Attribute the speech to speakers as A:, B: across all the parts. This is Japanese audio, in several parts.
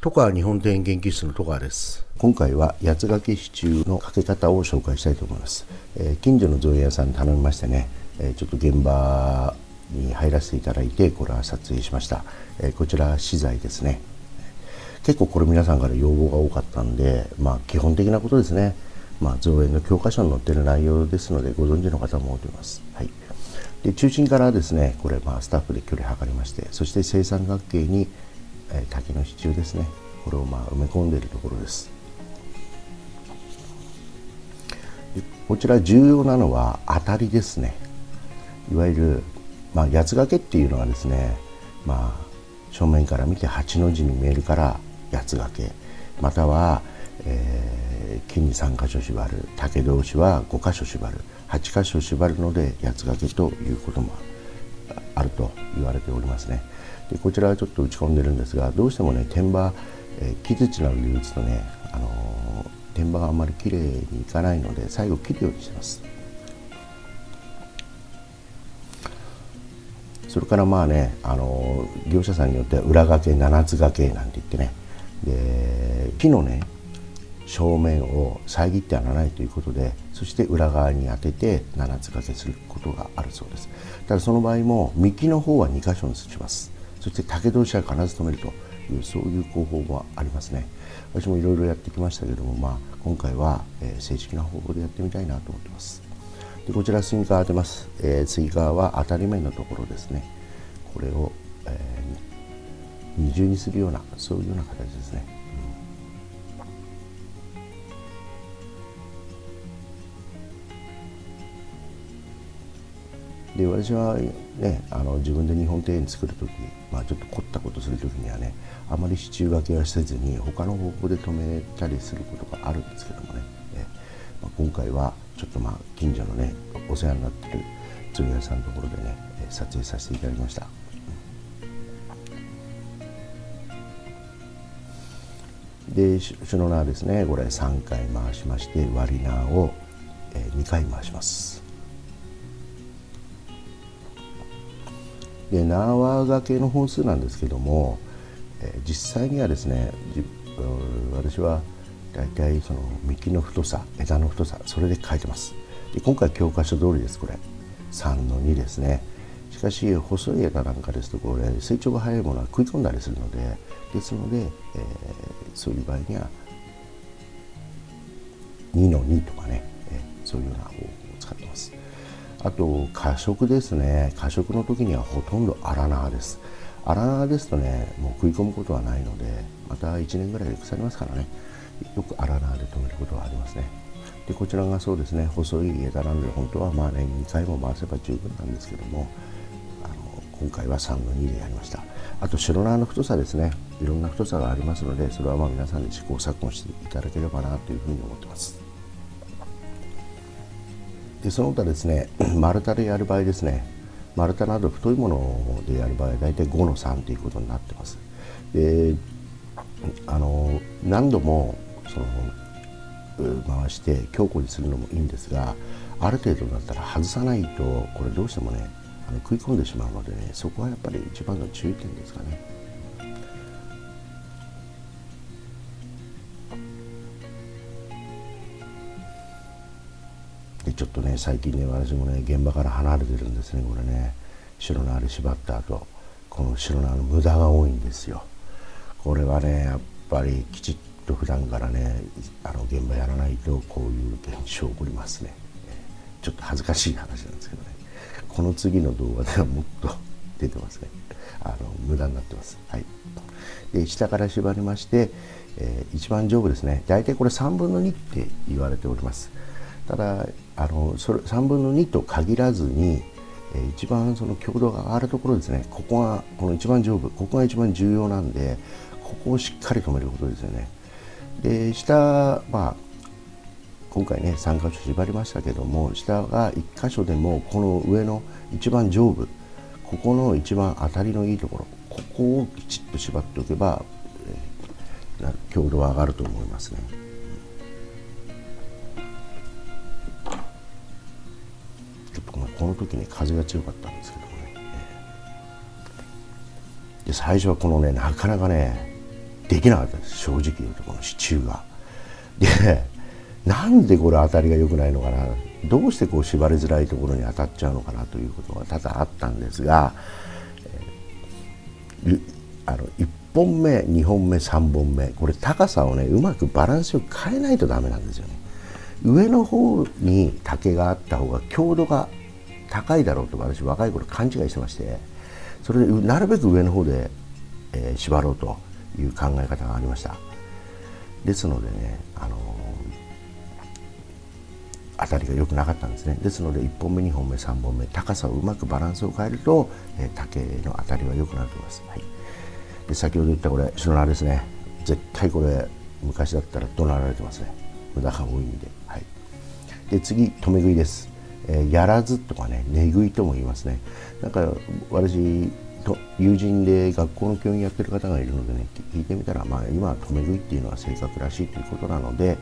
A: 戸川日本庭園研究室の戸川です。今回は八つ掛け支柱のかけ方を紹介したいと思います。近所の造園屋さんに頼みましてね、ちょっと現場に入らせていただいて、これは撮影しました。こちら資材ですね。結構これ皆さんから要望が多かったんで、基本的なことですね。造園の教科書に載っている内容ですので、ご存知の方も多いと思います。はい。で、中心からですね、これスタッフで距離測りまして、そして正三角形に竹の支柱ですね、これを埋め込んでいるところです。でこちら重要なのは当たりですね。いわゆる、八つ掛けっていうのはですね、正面から見て8の字に見えるから八つ掛け、または、木に3箇所縛る、竹同士は5箇所縛る、8箇所縛るので八つ掛けということもあると言われておりますね。でこちらはちょっと打ち込んでるんですが、どうしてもね、天場、木槌などで打つとね、天場があんまりきれいにいかないので、最後切るようにしてます。それから業者さんによっては裏掛け、七つ掛けなんて言ってね、で木のね正面を遮ってやらないということで、そして裏側に当てて七つ掛けすることがあるそうです。ただその場合も幹の方は2箇所にします。そして竹同士は必ず止めるという、そういう工法もありますね。私もいろいろやってきましたけども、今回は正式な方法でやってみたいなと思ってます。でこちらスイカ当てます。スイカは当たり面のところですね。これを、二重にするような、そういうような形ですね。で私はね、自分で日本庭園作る時、ちょっと凝ったことする時にはね、あまり支柱掛けはせずに他の方法で止めたりすることがあるんですけどもね、今回はちょっと近所のねお世話になってる造園屋さんのところでね撮影させていただきました。で後ろ縄ですね、これ3回回しまして、割り縄を2回回します。で縄掛けの本数なんですけども、実際にはですね、私はだいたいその幹の太さ、枝の太さ、それで書いてます。で今回教科書通りです。これ3の2ですね。しかし細い枝なんかですと、これ成長が早いものは食い込んだりするので、ですので、そういう場合には2の2とかね、そういうような方法を使ってます。あと過食ですね。過食の時にはほとんど荒縄です。荒縄ですとね、もう食い込むことはないので、また1年ぐらいで腐りますからね、よく荒縄で止めることはありますね。でこちらがそうですね、細い枝なので本当は2回も回せば十分なんですけども、今回は3の2でやりました。あと白縄の太さですね、いろんな太さがありますので、それは皆さんで試行錯誤していただければなというふうに思ってます。でその他ですね、丸太でやる場合ですね、丸太など太いものでやる場合はだいたい5の3ということになってます。で何度も回して強固にするのもいいんですが、ある程度だったら外さないと、これどうしてもね食い込んでしまうのでね、そこはやっぱり一番の注意点ですかね。でちょっとね、最近ね、私もね現場から離れてるんですね。これね、白縄で縛った後、この白縄の無駄が多いんですよ。これはねやっぱりきちっと普段からね現場やらないと、こういう現象起こりますね。ちょっと恥ずかしい話なんですけどね、この次の動画ではもっと出てますね。無駄になってます。はい。で下から縛りまして、一番上部ですね、大体これ3分の2って言われております。ただそれ3分の2と限らずに、一番その強度が上がるところですね、この一番上部、ここが一番重要なんで、ここをしっかり止めることですよね。で下、今回ね3箇所縛りましたけども、下が1箇所でもこの上の一番上部、ここの一番当たりのいいところ、ここをきちっと縛っておけば、強度は上がると思いますね。ちょっとこの時ね風が強かったんですけどもね、で最初はこのねなかなかねできなかったです、正直言うと。この支柱がで、なんでこれ当たりが良くないのかな、どうしてこう縛りづらいところに当たっちゃうのかなということが多々あったんですが、1本目2本目3本目、これ高さをねうまくバランスを変えないとダメなんですよね。上の方に竹があった方が強度が高いだろうと私若い頃勘違いしてまして、それでなるべく上の方で、縛ろうという考え方がありました。ですのでね、当たりが良くなかったんですね。ですので1本目2本目3本目、高さをうまくバランスを変えると、竹の当たりは良くなると思います。はい、で先ほど言ったこれ白縄ですね。絶対これ昔だったら怒鳴られてますね、無駄が多いんで。はい、で次留め食いです。やらずとかね、寝食いとも言いますね。なんか私と友人で学校の教員やってる方がいるのでね、聞いてみたら、今は留め食いっていうのは正確らしいということなので、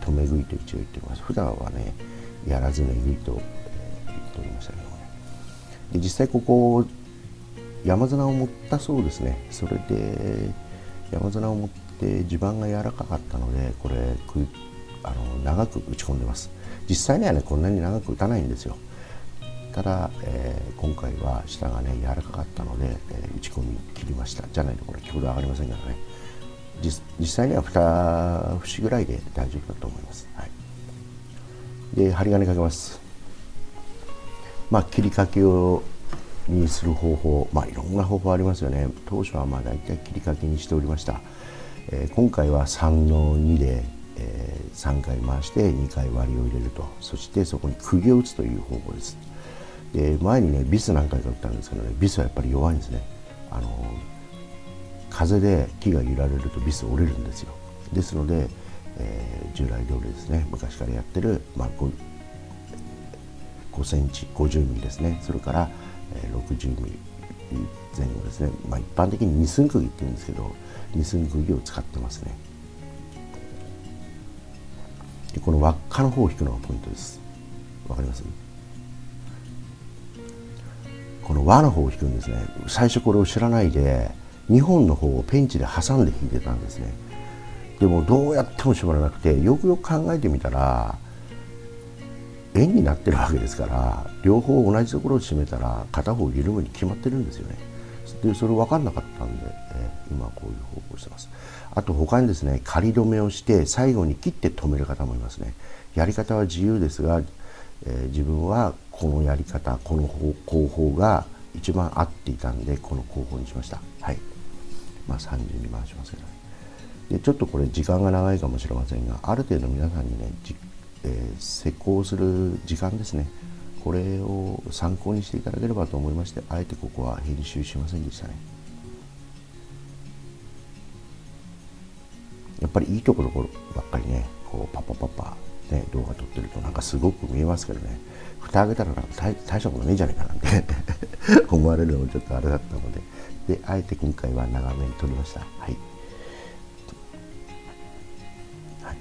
A: 留め食いと一応言っています。普段はね、やらず寝食いと、言っておりましたけどね。で実際ここ山綱を持ったそうですね。それで山綱を持って地盤が柔らかかったので、これ長く打ち込んでます。実際にはねこんなに長く打たないんですよ。ただ、今回は下がね柔らかかったので、打ち込み切りました。じゃないとこれ強度上がりませんからね。実際には2節ぐらいで大丈夫だと思います。はい、で針金かけます。切りかけにする方法、いろんな方法ありますよね。当初は大体切りかけにしておりました。今回は3の2で、3回回して2回割りを入れると、そしてそこに釘を打つという方法です。で前にねビス何回か打ったんですけどね、ビスはやっぱり弱いんですね。風で木が揺られるとビス折れるんですよ。ですので、従来通りですね、昔からやってる、5センチ50ミリですね、それから、60ミリ前後ですね。一般的に2寸釘って言うんですけど、2寸釘を使ってますね。でこの輪っかの方を引くのがポイントです。わかります？この輪の方を引くんですね。最初これを知らないで2本の方をペンチで挟んで引いてたんですね。でもどうやっても絞らなくて、よくよく考えてみたら円になってるわけですから、両方同じところを締めたら片方緩むに決まってるんですよね。でそれ分かんなかったんで、今こういう方法をしてます。あと他にですね、仮止めをして最後に切って止める方もいますね。やり方は自由ですが、自分はこのやり方、この工法が一番合っていたんでこの工法にしました。はい、30に回しますけどね。でちょっとこれ時間が長いかもしれませんが、ある程度皆さんにね施工する時間ですね、これを参考にしていただければと思いまして、あえてここは編集しませんでしたね。やっぱりいいところばっかりね、こうパッパね動画撮ってるとなんかすごく見えますけどね、蓋開けたらなんか大したことねえじゃねえかなんて思われるのもちょっとあれだったので、あえて今回は長めに撮りました。はい、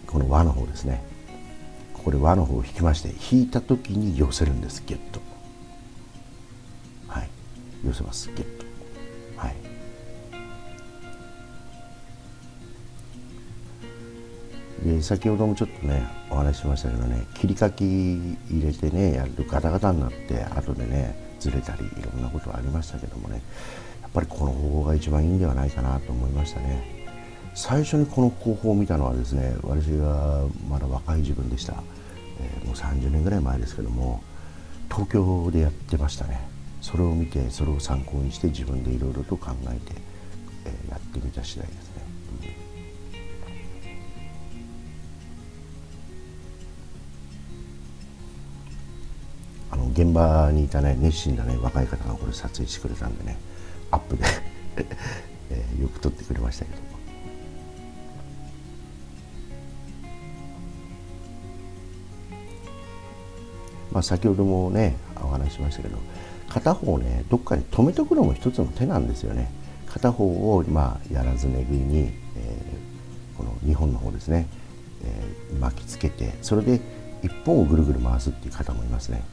A: この輪の方ですね。これ輪の方を引きまして、引いた時に寄せるんです。ギュッと、はい、寄せます。ギュッと、はい。で先ほどもちょっとねお話ししましたけどね、切りかき入れてねやるとガタガタになって後でねずれたりいろんなことはありましたけどもね、やっぱりこの方法が一番いいんではないかなと思いましたね。最初にこの方法を見たのはですね、私がまだ若い自分でした。もう30年ぐらい前ですけども、東京でやってましたね。それを見てそれを参考にして自分でいろいろと考えて、やってみた次第ですね。現場にいたね熱心なね若い方がこれ撮影してくれたんでね、アップでよく撮ってくれましたけど、先ほどもねお話ししましたけど、片方ねどっかに止めとくのも一つの手なんですよね。片方をやらず寝食いに、この2本の方ですね、巻きつけて、それで1本をぐるぐる回すっていう方もいますね。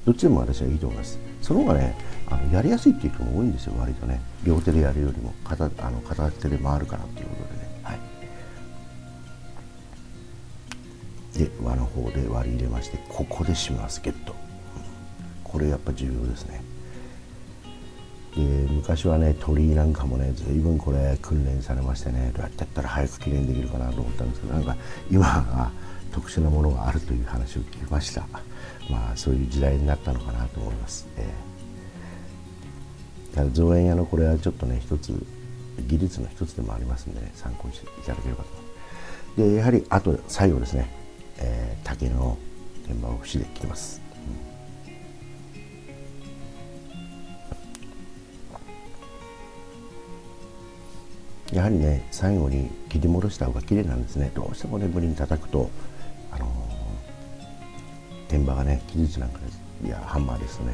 A: どっちでも私はいいと思います。その方がねやりやすいっていう人も多いんですよ、割とね。両手でやるよりも片手で回るからっていうことでね、はい、で輪の方で割り入れまして、ここで締めます。ゲット、これやっぱ重要ですね。で昔はね鳥居なんかもね随分これ訓練されましてね、どうやってやったら早く記念できるかなと思ったんですけど、なんか今は特殊なものがあるという話を聞きました。まあそういう時代になったのかなと思います。ただ造園屋のこれはちょっとね一つ技術の一つでもありますんでね、参考にしていただければと。でやはりあと最後ですね、竹の天板を節で切ります。やはりね最後に切り戻した方が綺麗なんですね。どうしてもね無理に叩くと、天板がね木槌なんかでいやハンマーですとね、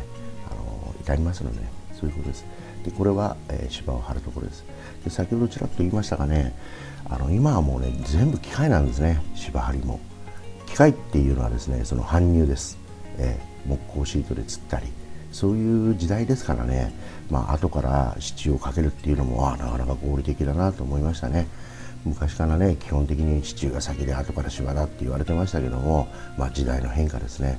A: 傷みますので、ね、そういうことです。でこれは、芝を張るところです。で先ほどちらっと言いましたがね、今はもうね全部機械なんですね。芝張りも機械っていうのはですね、その搬入です。木工シートで釣ったり、そういう時代ですからね、後から支柱をかけるっていうのもなかなか合理的だなと思いましたね。昔からね基本的に支柱が先で後から芝だって言われてましたけども、時代の変化ですね。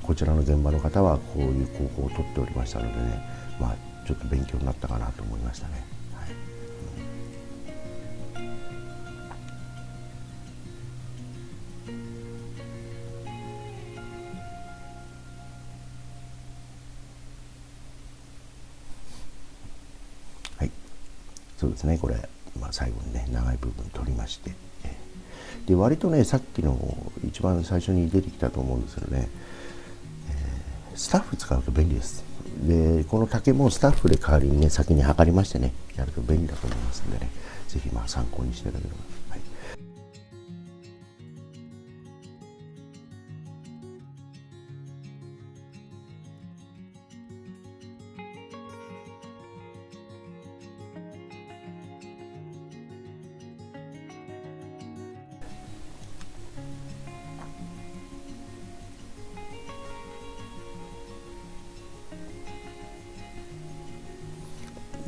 A: こちらの現場の方はこういう高校を取っておりましたのでね、ちょっと勉強になったかなと思いましたね。はい、そうですね。これ、最後にね長い部分取りまして、で割とねさっきの一番最初に出てきたと思うんですけどね、スタッフ使うと便利です。でこの竹もスタッフで代わりにね先に測りましてねやると便利だと思いますんでね、ぜひ参考にしていただければ。はい、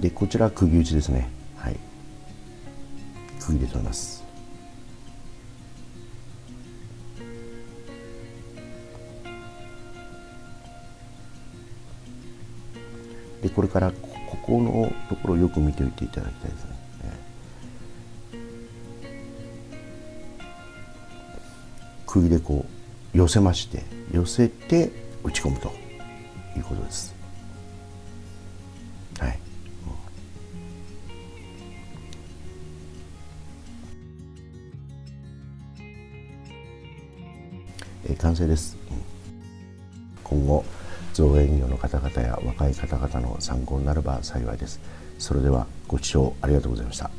A: でこちらは釘打ちですね。はい、釘で取ります。でこれからここのところをよく見ておいていただきたいですね。釘でこう寄せまして、寄せて打ち込むということです。はい、完成です。今後造園業の方々や若い方々の参考になれば幸いです。それではご視聴ありがとうございました。